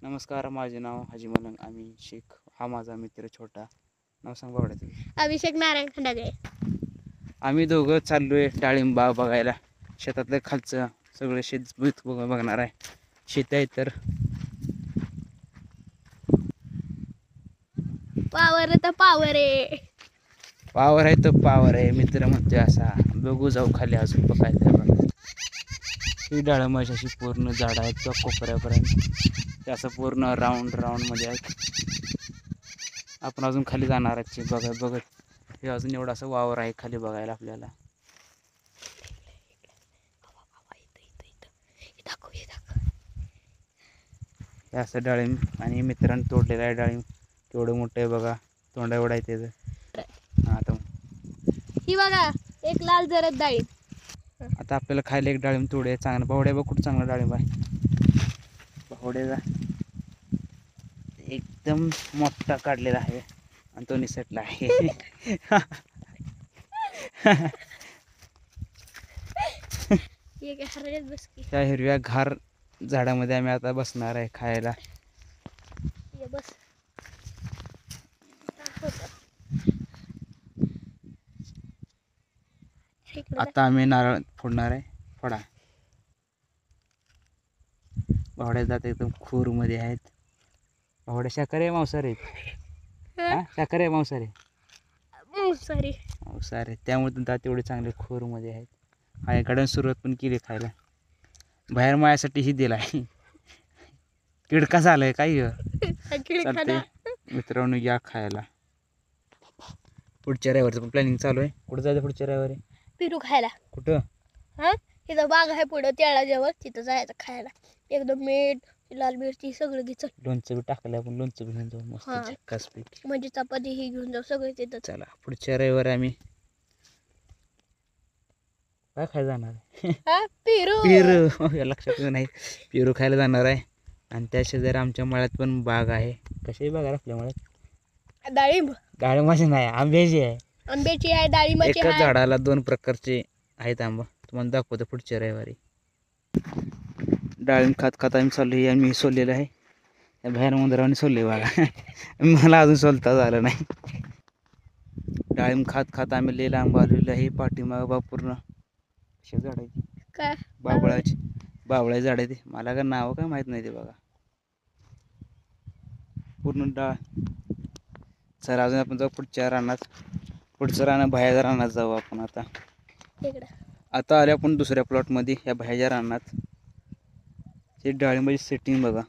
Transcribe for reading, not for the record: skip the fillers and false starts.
नमस्कार, माझे नाव हाजी मलंग. आम्ही शेख. हा माझा मित्र छोटा. नाव सांग बावड्याचं. अभिषेक नारायण खंडागळे. आम्ही दोघं चाललोय डाळिंब बाग बघायला. शेतातलं खालचं सगळं शेत बघणार आहे. शेत आहे तर पावर तर पावर आहे. पावर आहे तर पावर आहे. मित्र म्हणतोय असा. बघू जाऊ खाली अजून बघायचं बघा. ही डाळिंबाची अशी पूर्ण झाड आहेत किंवा कोपऱ्यापर्यंत ते असं पूर्ण राऊंड मध्ये आहेत. आपण अजून खाली जाणार आहे बघत. हे अजून एवढं असं वावर आहे खाली बघायला आपल्याला. हे असं डाळिंब आणि मित्रांनी तोडलेलं आहे डाळिंब. केवढं मोठं आहे बघा. तोंडा एवढा आहे त्याचं. आता ही बघा एक लाल जरद डाळिंब. आता आपल्याला खायला एक डाळिंब तोडे चांगलं. भावड्या बघ कुठं चांगला डाळिंब आहे. भावड्याचा एकदम मोठा काढलेला आहे आणि तो निसटला आहे. त्या हिरव्या घार झाडामध्ये आम्ही आता बसणार आहे खायला. बस आता आम्ही नारळ फोडणार आहे. फोडा. भावड्या जात एकदम खूर मध्ये आहेत. भावड्या शाकाहारी आहे मांसाहारी आहेत? शाकाहारी आहे मांसाहारी? मांसाहारी. त्यामुळे दात एवढे चांगले खूर मध्ये आहेत. हा गाड्यानं सुरुवात पण केली खायला. बाहेर मायासाठी ही दिलाय. किडका झालाय काय चालते. मित्रांनो या खायला. पुढच्या रविवारचं पण प्लॅनिंग चालू आहे. कुठं जायचं पुढच्या रविवारी? पेरू खायला. कुठं? तिथं बाग आहे पुढं त्याळाजवळ. तिथं जायचं खायला. एकदम मीठ लाल मिरची सगळं घ्यायचं. लोणचं बी टाकलं आपण. लोणचं बी घेऊन जाऊ मस्त झक्कासपैकी. म्हणजे चपाती ही घेऊन जाऊ सगळं तिथं. चला पुढच्या रविवारी आम्ही काय खायला जाणार आहे? पेरू. लक्षात नाही. पेरू खायला जाणार आहे. आणि त्या शेजारी आमच्या मळ्यात पण बाग आहे. कशाही बाग आहे आपल्या मळ्यात? डाळिंबाची नाही, आंब्याची आहे. आंब्याची आहे, डाळिंबाची आहे. एकाच झाडाला 2 प्रकारचे आहेत आंबा. तुम्हाला दाखवतो पुढच्या रविवारी. डाळिंब खात खात आम्ही चाललोय. आम्ही सोललेलं आहे. त्या बाहेर मंदिराने सोलले बघा. मला अजून सोलता झालं नाही. डाळिंब खात खात आम्ही लई लांब आलेलो आहे. पाठीमागं पूर्ण कशा झाड आहे काय बावळाची झाड आहे ते. मला का नाव काय माहित नाही ते बघा. पूर्ण चला अजून आपण जाऊ पुढच्या रानात. पुढचं रान बाहेरच्या रानात जाऊ आपण आता. आता आले आपण दुसऱ्या प्लॉटमध्ये. या बाहेरच्या रानात हे डाळिंबाची सेटिंग बघा.